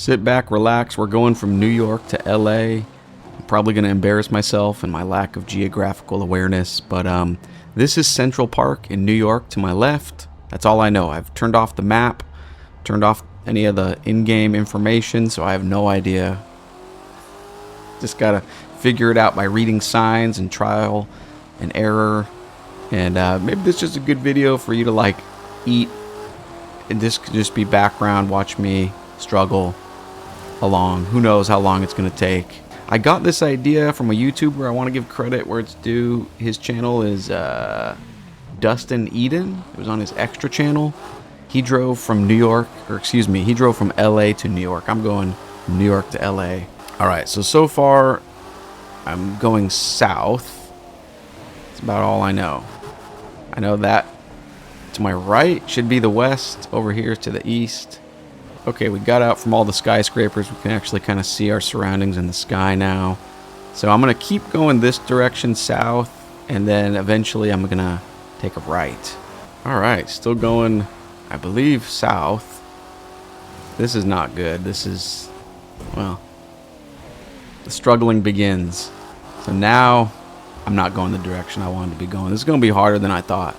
Sit back, relax. We're going from New York to LA. I'm probably going to embarrass myself and my lack of geographical awareness, but this is Central Park in New York to my left. That's all I know. I've turned off the map, turned off any of the in-game information, so I have no idea. Just got to figure it out by reading signs and trial and error. And maybe this is just a good video for you to like eat, and this could just be background, watch me struggle along. Who knows how long it's going to take. I got this idea from a YouTuber. I want to give credit where it's due. His channel is Dustin Eden. It was on his extra channel. He drove from New York, or excuse me, he drove from LA to New York. I'm going from New York to LA. Alright, so far I'm going south. That's about all I know. I know that to my right should be the west. Over here to the east. Okay, we got out from all the skyscrapers. We can actually kind of see our surroundings in the sky now. So I'm going to keep going this direction south, and then eventually I'm going to take a right. Alright, still going, I believe, south. This is not good. This is, well, the struggling begins. So now I'm not going the direction I wanted to be going. This is going to be harder than I thought.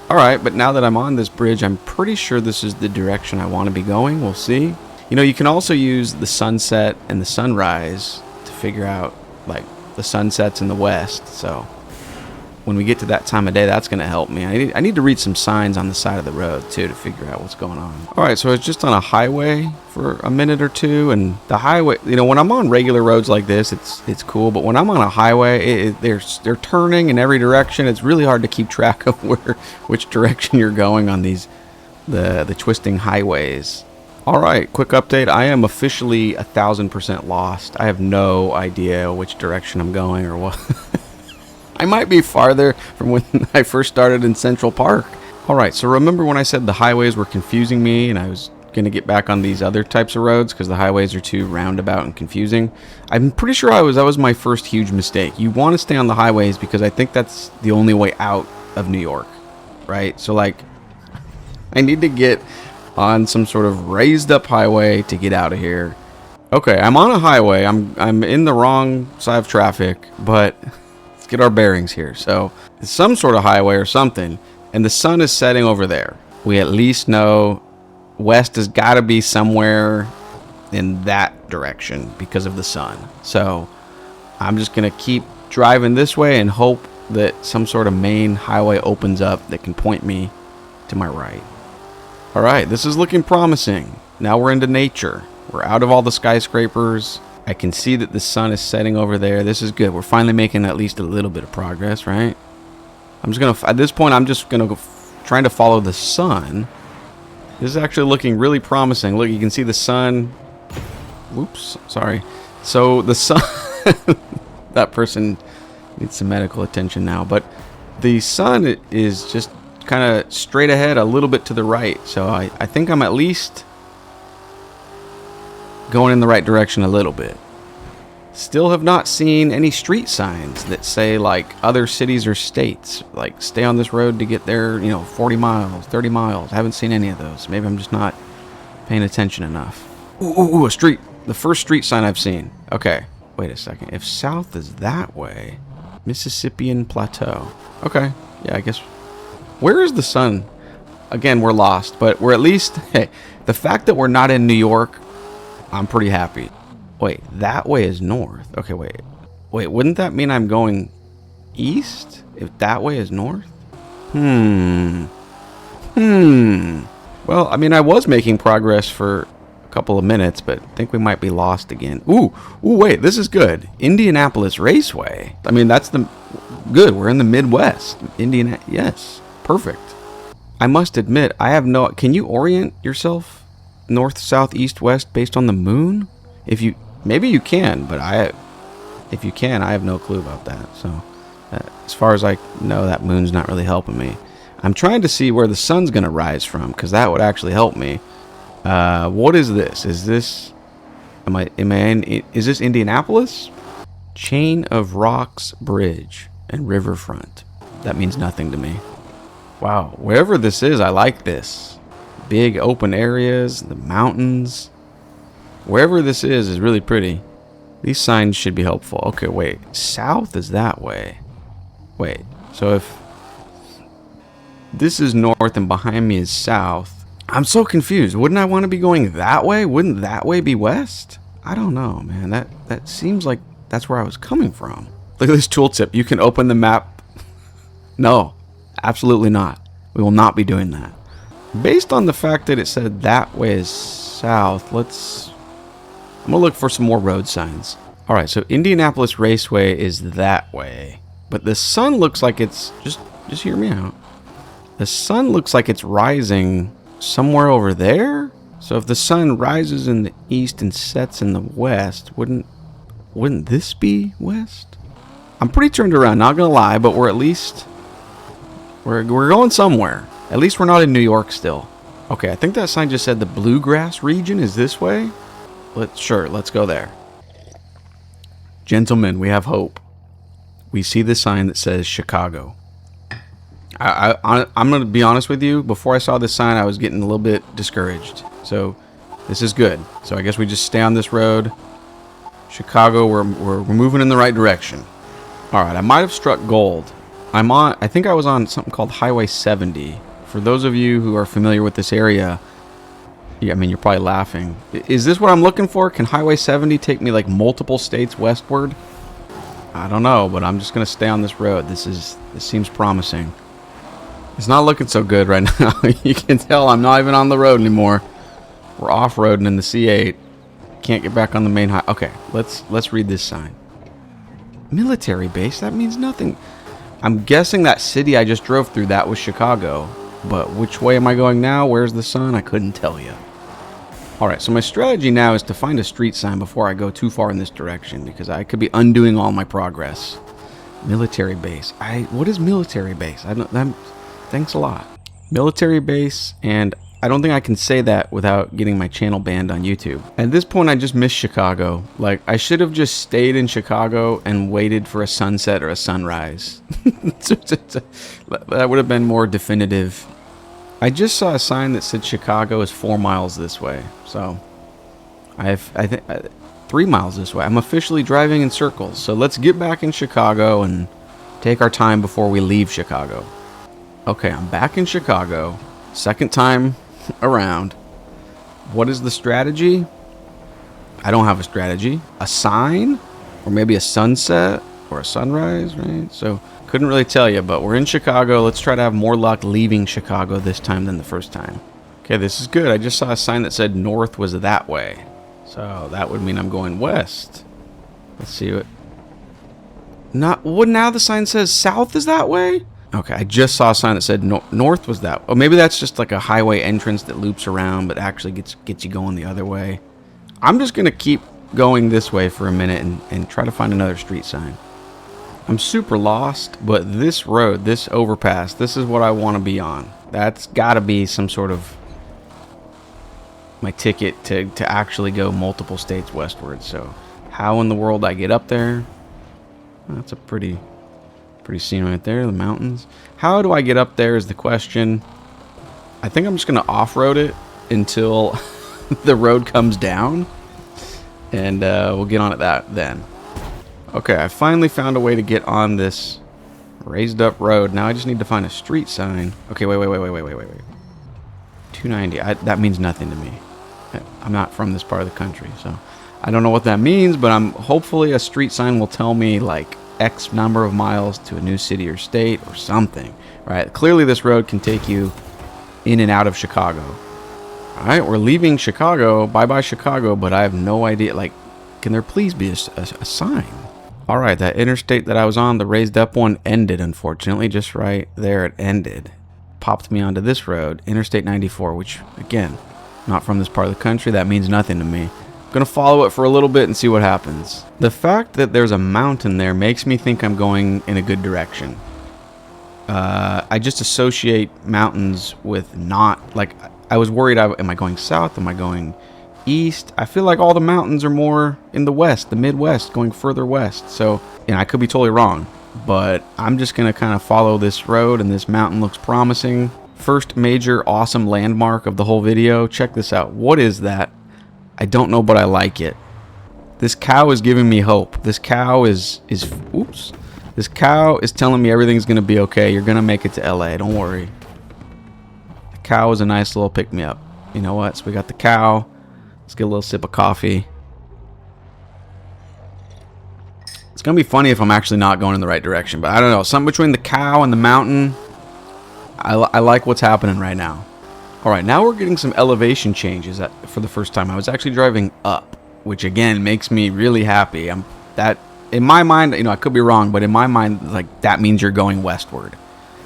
Alright, but now that I'm on this bridge, I'm pretty sure this is the direction I want to be going. We'll see. You know, you can also use the sunset and the sunrise to figure out, like, the sunsets in the west. So when we get to that time of day, that's going to help me. I need to read some signs on the side of the road, too, to figure out what's going on. Alright, so it's just on a highway for a minute or two, and the highway, you know, when I'm on regular roads like this, it's cool, but when I'm on a highway, they're turning in every direction. It's really hard to keep track of which direction you're going on these, the twisting highways. Alright, quick update. I am officially 1,000% lost. I have no idea which direction I'm going or what. I might be farther from when I first started in Central Park. Alright, so remember when I said the highways were confusing me and I was going to get back on these other types of roads because the highways are too roundabout and confusing? I'm pretty sure that was my first huge mistake. You want to stay on the highways because I think that's the only way out of New York, right? So like, I need to get on some sort of raised up highway to get out of here. Okay, I'm on a highway. I'm in the wrong side of traffic, but get our bearings here. So it's some sort of highway or something, and the sun is setting over there. We at least know west has got to be somewhere in that direction because of the sun. So I'm just gonna keep driving this way and hope that some sort of main highway opens up that can point me to my right. Alright, this is looking promising. Now we're into nature. We're out of all the skyscrapers. I can see that the sun is setting over there. This is good. We're finally making at least a little bit of progress, right? I'm just going to, at this point, I'm just going to go trying to follow the sun. This is actually looking really promising. Look, you can see the sun. Whoops, sorry. So the sun, that person needs some medical attention now. But the sun is just kind of straight ahead, a little bit to the right. So I think I'm at least going in the right direction a little bit. Still have not seen any street signs that say like other cities or states, like stay on this road to get there, you know, 40 miles, 30 miles. I haven't seen any of those. Maybe I'm just not paying attention enough. Ooh, a street. The first street sign I've seen. Okay, wait a second. If south is that way, Mississippian Plateau. Okay, yeah, I guess. Where is the sun? Again, we're lost, but we're at least, hey, the fact that we're not in New York, I'm pretty happy. Wait, that way is north. Okay, wait, wouldn't that mean I'm going east if that way is north? Well, I mean, I was making progress for a couple of minutes, but I think we might be lost again. Ooh, wait, this is good. Indianapolis Raceway. I mean, that's the good. We're in the Midwest. Yes, perfect. I must admit, I have no. Can you orient yourself north, south, east, west based on the moon? If you, maybe you can, but if you can, I have no clue about that. So as far as I know, that moon's not really helping me. I'm trying to see where the sun's gonna rise from, because that would actually help me. What is this? Is this, is this Indianapolis? Chain of Rocks Bridge and Riverfront. That means nothing to me. Wow, wherever this is, I like this. Big open areas, the mountains. Wherever this is really pretty. These signs should be helpful. Okay, wait. South is that way. Wait. So if this is north and behind me is south, I'm so confused. Wouldn't I want to be going that way? Wouldn't that way be west? I don't know, man. That seems like that's where I was coming from. Look at this tooltip. You can open the map. No, absolutely not. We will not be doing that. Based on the fact that it said that way is south, I'm gonna look for some more road signs. All right, so Indianapolis Raceway is that way, but the sun looks like it's just hear me out. The sun looks like it's rising somewhere over there. So if the sun rises in the east and sets in the west, wouldn't this be west? I'm pretty turned around, not gonna lie, but we're going somewhere. At least we're not in New York still. Okay, I think that sign just said the Bluegrass region is this way. Let's go there. Gentlemen, we have hope. We see the sign that says Chicago. I'm going to be honest with you. Before I saw this sign, I was getting a little bit discouraged. So this is good. So I guess we just stay on this road. Chicago, we're moving in the right direction. All right, I might have struck gold. I think I was on something called Highway 70. For those of you who are familiar with this area, yeah, I mean, you're probably laughing. Is this what I'm looking for? Can Highway 70 take me like multiple states westward? I don't know, but I'm just going to stay on this road. This seems promising. It's not looking so good right now. You can tell I'm not even on the road anymore. We're off-roading in the C8. Can't get back on the main highway. Okay, let's read this sign. Military base? That means nothing. I'm guessing that city I just drove through, that was Chicago. But which way am I going now? Where's the sun? I couldn't tell you. Alright, so my strategy now is to find a street sign before I go too far in this direction, because I could be undoing all my progress. Military base. What is military base? Thanks a lot. Military base, and I don't think I can say that without getting my channel banned on YouTube. At this point, I just miss Chicago. Like, I should have just stayed in Chicago and waited for a sunset or a sunrise. That would have been more definitive. I just saw a sign that said Chicago is 4 miles this way. So, I think 3 miles this way. I'm officially driving in circles. So let's get back in Chicago and take our time before we leave Chicago. Okay, I'm back in Chicago. Second time around. What is the strategy? I don't have a strategy. A sign? Or maybe a sunset? Or a sunrise, right? So, couldn't really tell you, but we're in Chicago. Let's try to have more luck leaving Chicago this time than the first time. Okay, this is good. I just saw a sign that said north was that way. So, that would mean I'm going west. Let's see what... now the sign says south is that way? Okay, I just saw a sign that said north was that. Oh, maybe that's just like a highway entrance that loops around, but actually gets you going the other way. I'm just gonna keep going this way for a minute and try to find another street sign. I'm super lost, but this road, this overpass, this is what I want to be on. That's got to be some sort of my ticket to actually go multiple states westward. So, how in the world I get up there? That's a pretty scene right there, the mountains. How do I get up there is the question. I think I'm just going to off-road it until the road comes down, and we'll get on it then. Okay, I finally found a way to get on this raised up road. Now I just need to find a street sign. Okay, wait. 290. That means nothing to me. I'm not from this part of the country, so I don't know what that means, but hopefully a street sign will tell me like X number of miles to a new city or state or something, right? Clearly this road can take you in and out of Chicago. All right, we're leaving Chicago. Bye-bye Chicago, but I have no idea. Like, can there please be a sign? All right, that interstate that I was on, the raised up one, ended, unfortunately. Just right there, it ended. Popped me onto this road, Interstate 94, which, again, not from this part of the country. That means nothing to me. I'm going to follow it for a little bit and see what happens. The fact that there's a mountain there makes me think I'm going in a good direction. I just associate mountains with not, like, I was worried, am I going south? Am I going east? I feel like all the mountains are more in the west, the Midwest, going further west. So, and I could be totally wrong, but I'm just going to kind of follow this road, and this mountain looks promising. First major awesome landmark of the whole video. Check this out. What is that? I don't know, but I like it. This cow is giving me hope. This cow is oops. This cow is telling me everything's going to be okay. You're going to make it to LA. Don't worry. The cow is a nice little pick-me-up. You know what? So we got the cow. Let's get a little sip of coffee. It's going to be funny if I'm actually not going in the right direction. But I don't know. Something between the cow and the mountain. I like what's happening right now. Alright, now we're getting some elevation changes for the first time. I was actually driving up, which again makes me really happy. That in my mind, you know, I could be wrong, but in my mind, like, that means you're going westward.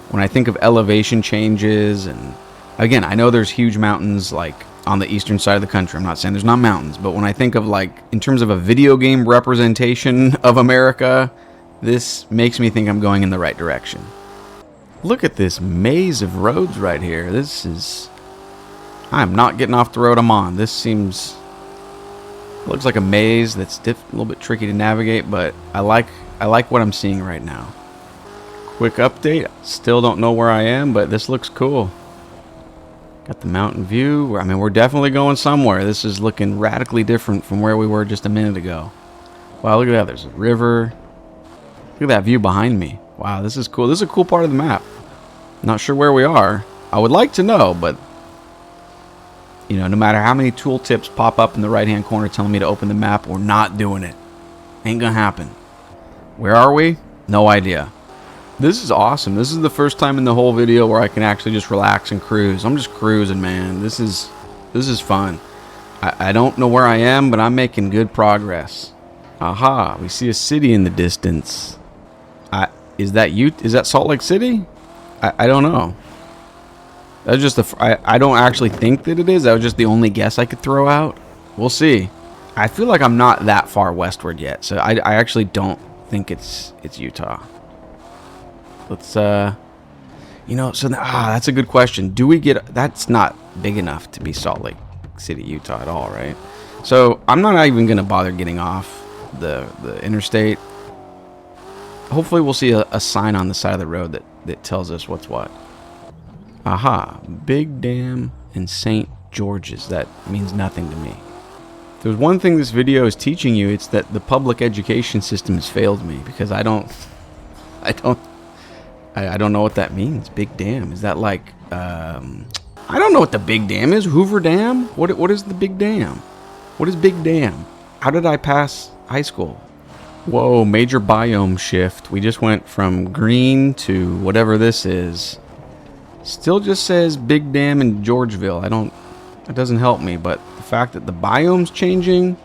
When I think of elevation changes, and again, I know there's huge mountains like on the eastern side of the country. I'm not saying there's not mountains, but when I think of, like, in terms of a video game representation of America, this makes me think I'm going in the right direction. Look at this maze of roads right here. I'm not getting off the road I'm on. This seems... looks like a maze that's a little bit tricky to navigate, but I like what I'm seeing right now. Quick update. Still don't know where I am, but this looks cool. Got the mountain view. I mean, we're definitely going somewhere. This is looking radically different from where we were just a minute ago. Wow, look at that. There's a river. Look at that view behind me. Wow, this is cool. This is a cool part of the map. Not sure where we are. I would like to know, but... you know, no matter how many tooltips pop up in the right-hand corner telling me to open the map, we're not doing it. Ain't gonna happen. Where are we? No idea. This is awesome. This is the first time in the whole video where I can actually just relax and cruise. I'm just cruising, man. This is fun. I don't know where I am, but I'm making good progress. Aha, we see a city in the distance. Is that Salt Lake City? I don't know. That's just I don't actually think that it is. That was just the only guess I could throw out. We'll see. I feel like I'm not that far westward yet, so I actually don't think it's Utah. Let's you know, so that's a good question. Do we get... that's not big enough to be Salt Lake City, Utah at all, right? So I'm not even gonna bother getting off the interstate. Hopefully we'll see a sign on the side of the road that tells us what's what. Aha, Big Dam and St. George's. That means nothing to me. If there's one thing this video is teaching you, it's that the public education system has failed me, because I don't know what that means. Big Dam. Is that like I don't know what the Big Dam is. Hoover Dam? What is the Big Dam? What is Big Dam? How did I pass high school? Whoa, major biome shift. We just went from green to whatever this is. Still just says Big Dam in Georgeville. It doesn't help me, but the fact that the biome's changing,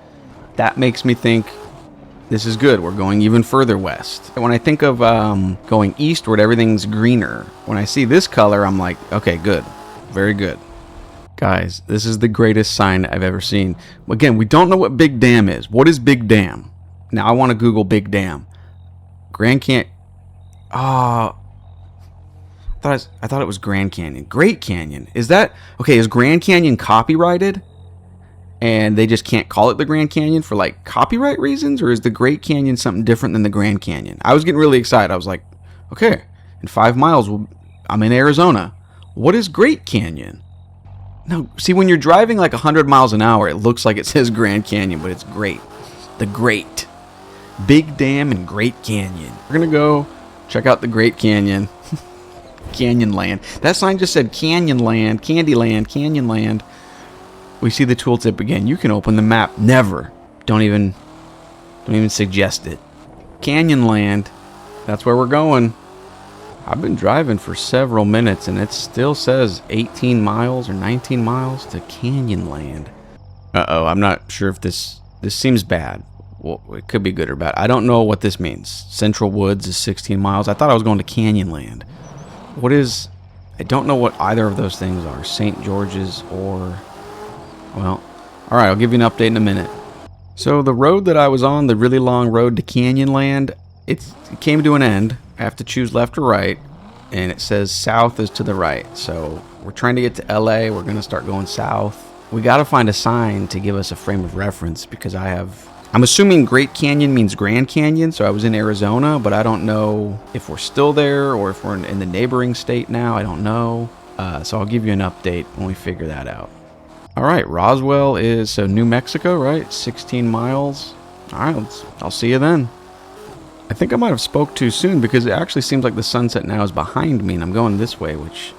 that makes me think this is good. We're going even further west. When I think of going eastward, everything's greener. When I see this color, I'm like, okay, good. Very good. Guys, this is the greatest sign I've ever seen. Again, we don't know what Big Dam is. What is Big Dam? Now, I want to Google Big Dam. Grand Canyon. Oh... I thought it was Grand Canyon. Great Canyon. Is that... okay, is Grand Canyon copyrighted? And they just can't call it the Grand Canyon for, like, copyright reasons? Or is the Great Canyon something different than the Grand Canyon? I was getting really excited. I was like, okay, in 5 miles, I'm in Arizona. What is Great Canyon? No, see, when you're driving like 100 miles an hour, it looks like it says Grand Canyon, but it's Great. The Great. Big Dam and Great Canyon. We're going to go check out the Great Canyon. Canyonland. That sign just said Canyonland, Candyland, Canyonland. We see the tooltip again. You can open the map. Never. Don't even suggest it. Canyonland. That's where we're going. I've been driving for several minutes and it still says 18 miles or 19 miles to Canyonland. Uh-oh, I'm not sure if this seems bad. Well, it could be good or bad. I don't know what this means. Central Woods is 16 miles. I thought I was going to Canyonland. What is... I don't know what either of those things are. St. George's or... well, alright, I'll give you an update in a minute. So the road that I was on, the really long road to Canyonland, it came to an end. I have to choose left or right, and it says south is to the right. So we're trying to get to LA. We're going to start going south. We got to find a sign to give us a frame of reference, because I'm assuming Great Canyon means Grand Canyon, so I was in Arizona, but I don't know if we're still there or if we're in the neighboring state now. I don't know. So I'll give you an update when we figure that out. All right, Roswell is, so New Mexico, right? 16 miles. All right, I'll see you then. I think I might have spoke too soon because it actually seems like the sunset now is behind me and I'm going this way, which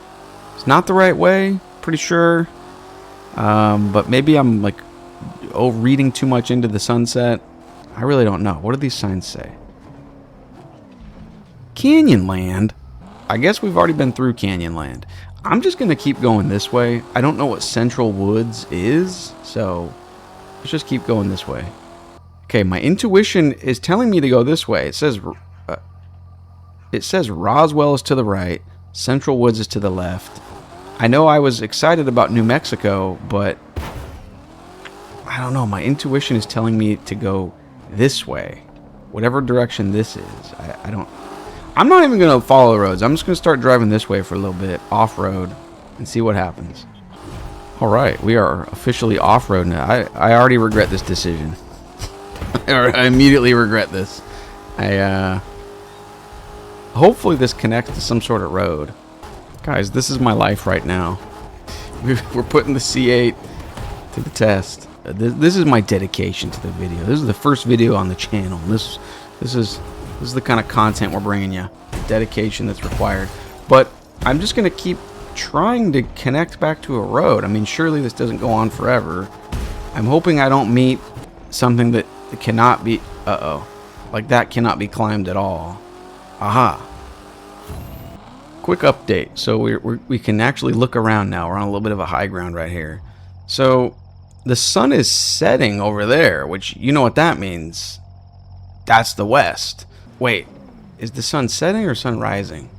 is not the right way, pretty sure. But maybe I'm like reading too much into the sunset. I really don't know. What do these signs say? Canyonland? I guess we've already been through Canyonland. I'm just going to keep going this way. I don't know what Central Woods is, so let's just keep going this way. Okay, my intuition is telling me to go this way. It says Roswell is to the right, Central Woods is to the left. I know I was excited about New Mexico, but I don't know. My intuition is telling me to go this way, whatever direction this is. I'm not even going to follow the roads. I'm just going to start driving this way for a little bit, off-road, and see what happens. All right, we are officially off-road now. I already regret this decision. I immediately regret this. Hopefully this connects to some sort of road. Guys, this is my life right now. We're putting the C8 to the test. This is my dedication to the video. This is the first video on the channel. This is the kind of content we're bringing you. The dedication that's required. But I'm just going to keep trying to connect back to a road. I mean, surely this doesn't go on forever. I'm hoping I don't meet something that cannot be... Like that cannot be climbed at all. Aha. Quick update. So we can actually look around now. We're on a little bit of a high ground right here. So the sun is setting over there, which you know what that means. That's the west. Wait, is the sun setting or sun rising?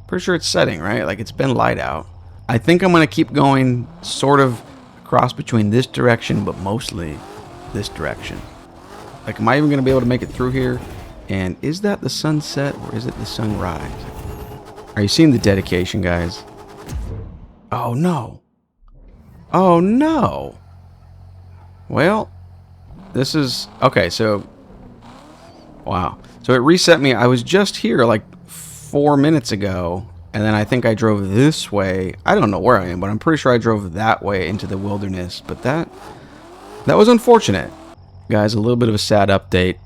Pretty sure it's setting, right? Like it's been light out. I think I'm going to keep going sort of across between this direction, but mostly this direction. Like, am I even going to be able to make it through here? And is that the sunset or is it the sunrise? Are you seeing the dedication, guys? Oh, no. Oh, no. Well, this is... Okay, so... Wow. So it reset me. I was just here like 4 minutes ago, and then I think I drove this way. I don't know where I am, but I'm pretty sure I drove that way into the wilderness. But that was unfortunate. Guys, a little bit of a sad update.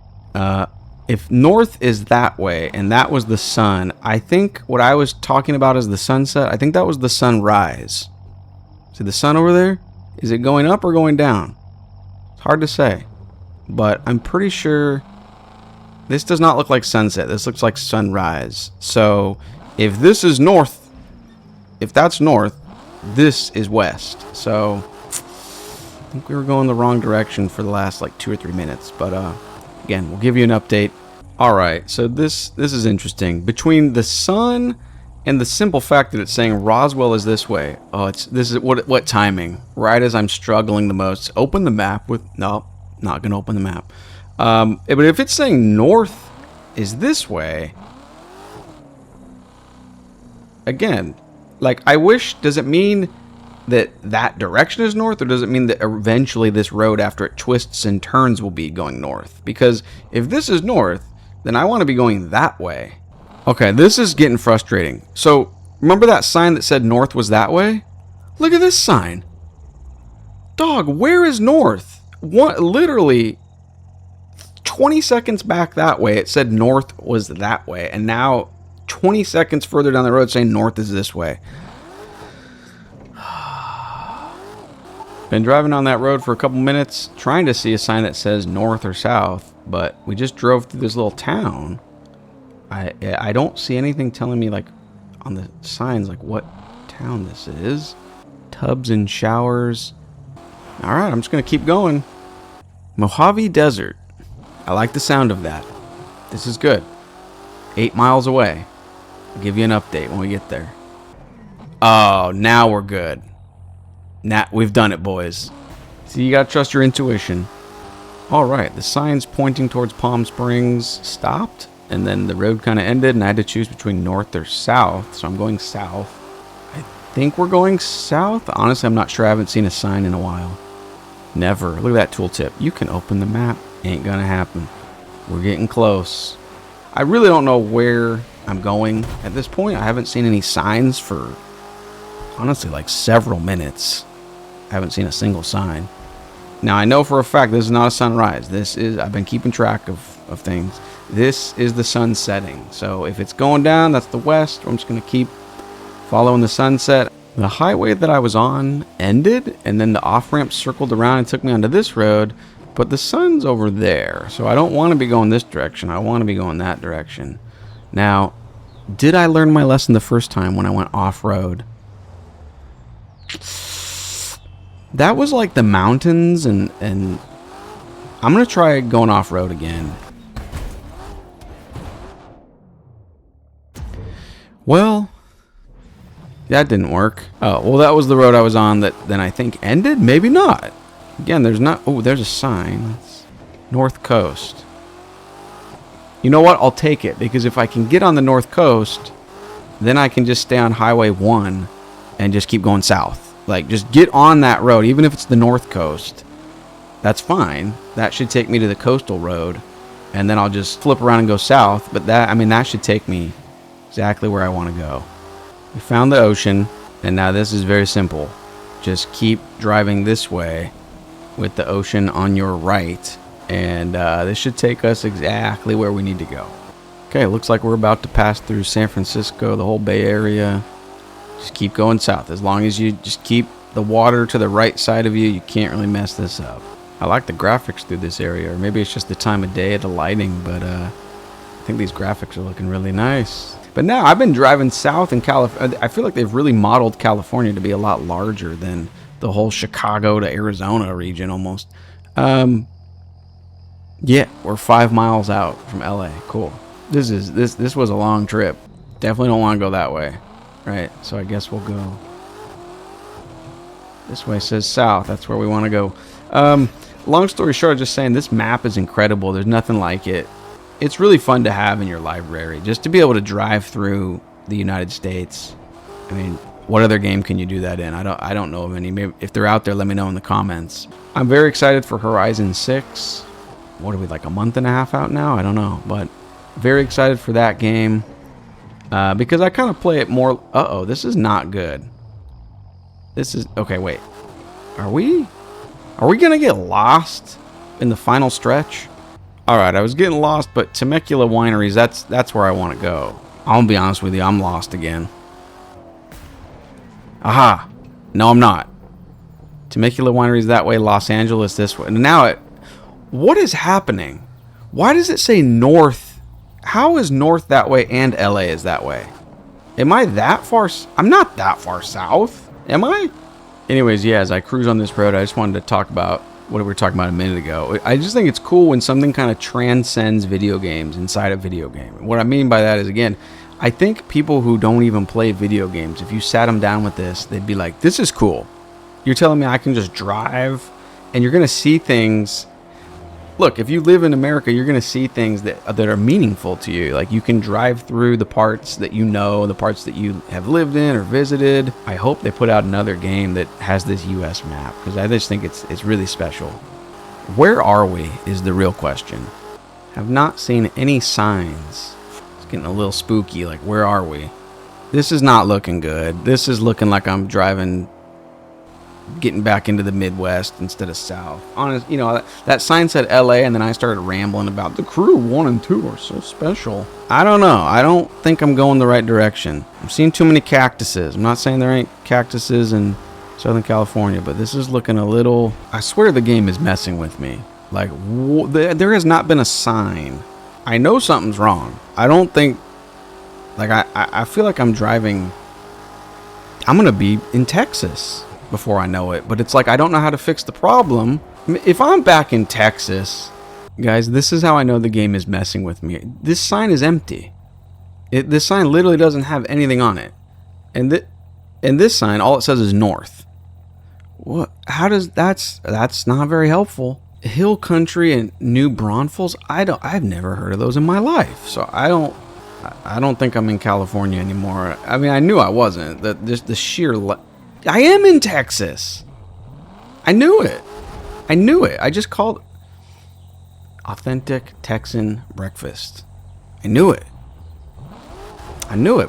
If north is that way, and that was the sun, I think what I was talking about as the sunset, I think that was the sunrise. See the sun over there? Is it going up or going down? It's hard to say. But I'm pretty sure... This does not look like sunset. This looks like sunrise. So, if this is north, if that's north, this is west. So, I think we were going the wrong direction for the last like 2 or 3 minutes. But, again, we'll give you an update. Alright, so this is interesting. Between the sun and the simple fact that it's saying Roswell is this way. Oh, this is what timing? Right as I'm struggling the most. Open the map with... No, not going to open the map. But if it's saying north is this way, again, like I wish, does it mean that direction is north, or does it mean that eventually this road, after it twists and turns, will be going north? Because if this is north, then I want to be going that way. Okay, this is getting frustrating. So remember that sign that said north was that way? Look at this sign. Dog, where is north? Literally 20 seconds back that way, it said north was that way. And now 20 seconds further down the road saying north is this way. Been driving on that road for a couple minutes, trying to see a sign that says north or south, but we just drove through this little town. I don't see anything telling me, like, on the signs, like, what town this is. Tubs and showers. Alright, I'm just going to keep going. Mojave Desert. I like the sound of that. This is good. 8 miles away. I'll give you an update when we get there. Oh, now we're good. Now we've done it, boys. See, you gotta trust your intuition. Alright, the signs pointing towards Palm Springs stopped, and then the road kind of ended, and I had to choose between north or south, so I'm going south. I think we're going south. Honestly, I'm not sure. I haven't seen a sign in a while. Never. Look at that tooltip. You can open the map. Ain't gonna happen. We're getting close. I really don't know where I'm going at this point. I haven't seen any signs for honestly like several minutes. I haven't seen a single sign. Now I know for a fact this is not a sunrise. I've been keeping track of things. This is the sun setting. So if it's going down, that's the west. I'm just going to keep following the sunset. The highway that I was on ended, and then the off-ramp circled around and took me onto this road, but the sun's over there. So I don't want to be going this direction. I want to be going that direction. Now, did I learn my lesson the first time when I went off-road? That was like the mountains, and I'm going to try going off-road again. Well, that didn't work. Oh, well, that was the road I was on that then I think ended? Maybe not. Again, there's not... Oh, there's a sign. It's North Coast. You know what? I'll take it, because if I can get on the North Coast, then I can just stay on Highway 1 and just keep going south. Like, just get on that road, even if it's the North Coast. That's fine. That should take me to the coastal road, and then I'll just flip around and go south. But that should take me exactly where I want to go. We found the ocean, and now this is very simple. Just keep driving this way with the ocean on your right, and this should take us exactly where we need to go. Okay, looks like we're about to pass through San Francisco, the whole Bay Area. Just keep going south. As long as you just keep the water to the right side of you, you can't really mess this up. I like the graphics through this area, or maybe it's just the time of day, the lighting, but I think these graphics are looking really nice. But now I've been driving south in California. I feel like they've really modeled California to be a lot larger than the whole Chicago to Arizona region almost. Yeah, we're 5 miles out from LA. Cool. This was a long trip. Definitely don't want to go that way. Right, so I guess we'll go this way. Says south. That's where we want to go. Long story short, just saying, this map is incredible. There's nothing like it. It's really fun to have in your library, just to be able to drive through the United States. I mean, what other game can you do that in? I don't know of any. Maybe if they're out there, let me know in the comments. I'm very excited for Horizon 6. What are we, like a month and a half out now? I don't know, but very excited for that game. Because I kind of play it more... Uh-oh, this is not good. This is... Okay, wait. Are we going to get lost in the final stretch? Alright, I was getting lost, but Temecula Wineries, that's where I want to go. I'm going to be honest with you, I'm lost again. Aha! No, I'm not. Temecula Wineries that way, Los Angeles this way. Now, what is happening? Why does it say north? How is north that way and LA is that way? Am I that far? I'm not that far south. Am I? Anyways, yeah, as I cruise on this road, I just wanted to talk about what we were talking about a minute ago. I just think it's cool when something kind of transcends video games inside a video game. What I mean by that is, again, I think people who don't even play video games, if you sat them down with this, they'd be like, this is cool. You're telling me I can just drive and you're going to see things. Look, if you live in America, you're going to see things that are meaningful to you. Like, you can drive through the parts that you know, the parts that you have lived in or visited. I hope they put out another game that has this U.S. map, because I just think it's really special. Where are we is the real question. Have not seen any signs. It's getting a little spooky. Like, where are we? This is not looking good. This is looking like I'm driving... getting back into the Midwest instead of South. Honest, you know, that sign said LA, and then I started rambling about the crew 1 and 2 are so special. I don't know. I don't think I'm going the right direction. I'm seeing too many cactuses. I'm not saying there ain't cactuses in Southern California, but this is looking a little... I swear the game is messing with me. Like, there has not been a sign. I know something's wrong. I don't think... Like, I feel like I'm driving... I'm going to be in Texas before I know it, but it's like I don't know how to fix the problem. If I'm back in Texas, guys, this is how I know the game is messing with me. This sign is empty. This sign literally doesn't have anything on it, and this sign, all it says is north. What? How does that's not very helpful. Hill Country and New Braunfels. I've never heard of those in my life, so I don't think I'm in California anymore. I mean, I knew I wasn't. The sheer. I am in Texas. I knew it. I just called authentic Texan breakfast. I knew it,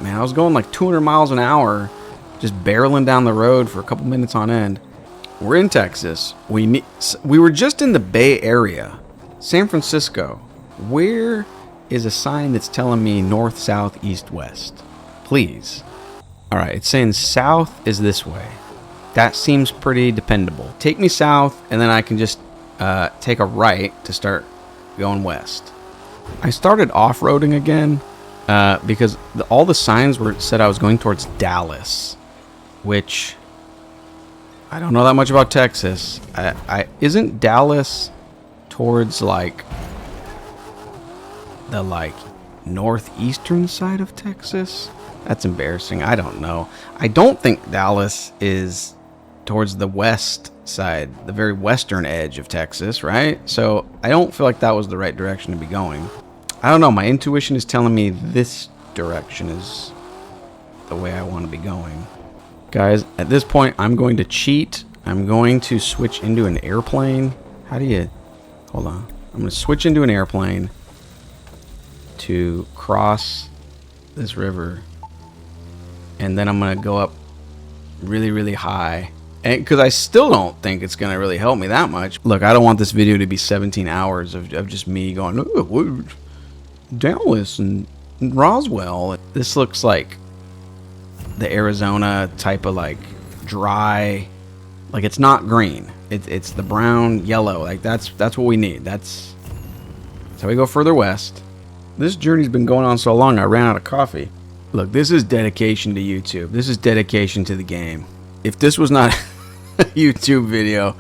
man. I was going like 200 miles an hour just barreling down the road for a couple minutes on end. We're in Texas. We were just in the Bay Area, San Francisco. Where is a sign that's telling me north, south, east, west? Please. All right, it's saying south is this way. That seems pretty dependable. Take me south, and then I can just take a right to start going west. I started off-roading again because all the signs said I was going towards Dallas, which I don't know that much about Texas. Isn't Dallas towards like the northeastern side of Texas? That's embarrassing. I don't know. I don't think Dallas is towards the west side, the very western edge of Texas, right? So I don't feel like that was the right direction to be going. I don't know. My intuition is telling me this direction is the way I want to be going. Guys, at this point, I'm going to cheat. I'm going to switch into an airplane. How do you... Hold on. I'm going to switch into an airplane to cross this river. And then I'm going to go up really, really high. And because I still don't think it's going to really help me that much. Look, I don't want this video to be 17 hours of just me going, oh, Dallas and Roswell. This looks like the Arizona type of like dry, like it's not green. It's the brown, yellow. Like that's what we need. That's how we go further west. This journey's been going on so long, I ran out of coffee. Look, this is dedication to YouTube. This is dedication to the game. If this was not a YouTube video,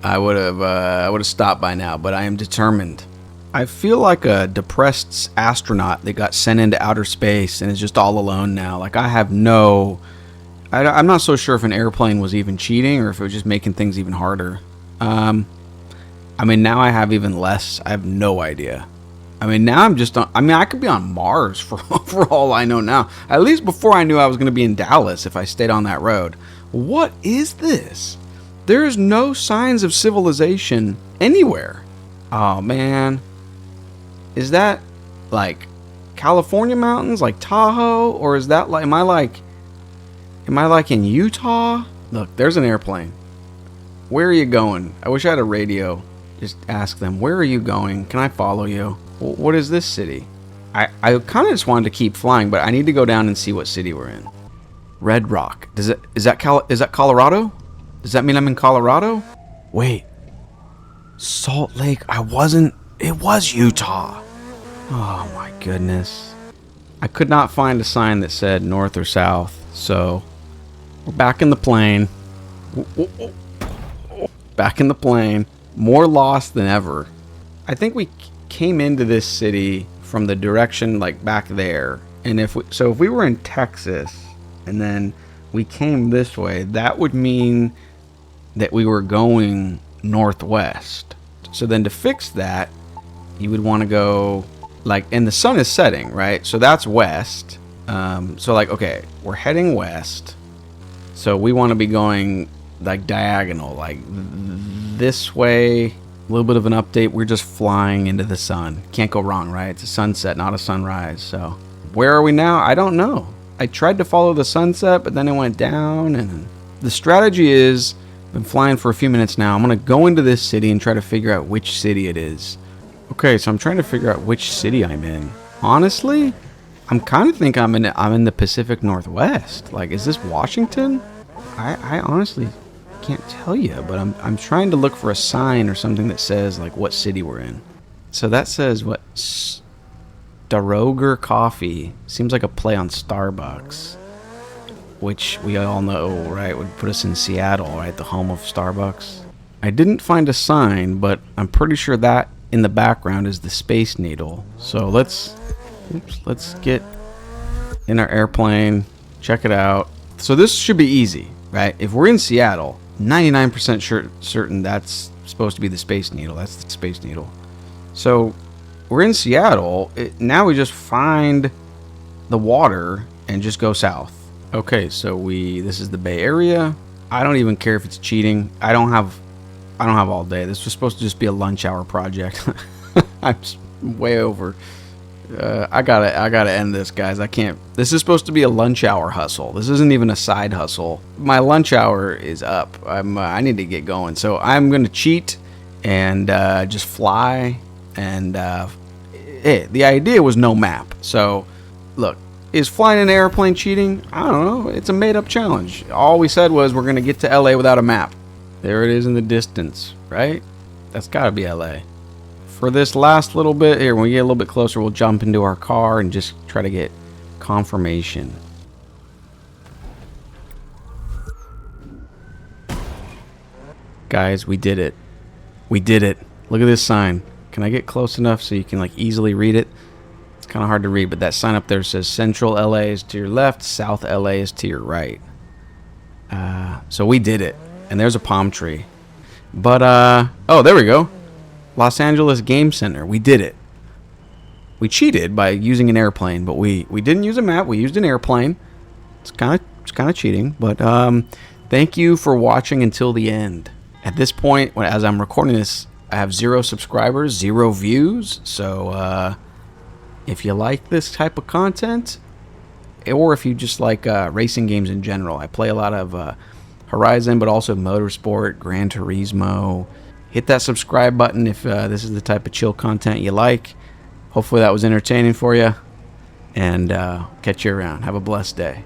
I would have stopped by now. But I am determined. I feel like a depressed astronaut that got sent into outer space and is just all alone now. Like I have no... I'm not so sure if an airplane was even cheating or if it was just making things even harder. I mean, now I have even less. I have no idea. I mean, now I'm just on... I mean, I could be on Mars for all I know now. At least before I knew I was going to be in Dallas if I stayed on that road. What is this? There's no signs of civilization anywhere. Oh, man. Is that like California mountains, like Tahoe? Or is that like... Am I like in Utah? Look, there's an airplane. Where are you going? I wish I had a radio. Just ask them, where are you going? Can I follow you? What is this city? I kind of just wanted to keep flying, but I need to go down and see what city we're in. Red Rock. Is that Colorado? Does that mean I'm in Colorado? Wait. Salt Lake. It was Utah. Oh my goodness. I could not find a sign that said north or south, so we're back in the plane. Back in the plane. More lost than ever. I think we came into this city from the direction like back there, and if we were in Texas and then we came this way, that would mean that we were going northwest. So then to fix that, you would want to go like, and the sun is setting, right? So that's west. So like, okay, we're heading west, so we want to be going like diagonal, like this way. A little bit of an update. We're just flying into the sun. Can't go wrong, right? It's a sunset, not a sunrise. So where are we now? I don't know. I tried to follow the sunset, but then it went down. And the strategy is, I've been flying for a few minutes now. I'm going to go into this city and try to figure out which city it is. Okay, so I'm trying to figure out which city I'm in. Honestly, I'm kind of think I'm in the Pacific Northwest. Like, is this Washington? I honestly can't tell you, but I'm trying to look for a sign or something that says like what city we're in. So that says what? Staroger Coffee. Seems like a play on Starbucks, which we all know, right, would put us in Seattle, right, the home of Starbucks. I didn't find a sign, but I'm pretty sure that in the background is the Space Needle. So let's get in our airplane, check it out. So this should be easy, right? If we're in Seattle, 99% certain that's supposed to be the Space Needle. That's the Space Needle. So we're in Seattle. Now we just find the water and just go south. Okay, so this is the Bay Area. I don't even care if it's cheating. I don't have all day. This was supposed to just be a lunch hour project. I'm way over I gotta end this, guys. I can't. This is supposed to be a lunch hour hustle. This isn't even a side hustle. My lunch hour is up. I need to get going. So I'm gonna cheat and just fly. And the idea was no map. So look, is flying an airplane cheating? I don't know. It's a made-up challenge. All we said was we're gonna get to LA without a map. There it is in the distance, right? That's gotta be LA. For this last little bit here, when we get a little bit closer, we'll jump into our car and just try to get confirmation. Guys, we did it. We did it. Look at this sign. Can I get close enough so you can like easily read it? It's kind of hard to read, but that sign up there says Central LA is to your left, South LA is to your right. So we did it. And there's a palm tree. But, oh, there we go. Los Angeles Game Center. We did it. We cheated by using an airplane, but we didn't use a map. We used an airplane. It's kind of cheating, but thank you for watching until the end. At this point, as I'm recording this, I have 0 subscribers, 0 views. So if you like this type of content, or if you just like racing games in general, I play a lot of Horizon, but also Motorsport, Gran Turismo. Hit that subscribe button if this is the type of chill content you like. Hopefully that was entertaining for you. And catch you around. Have a blessed day.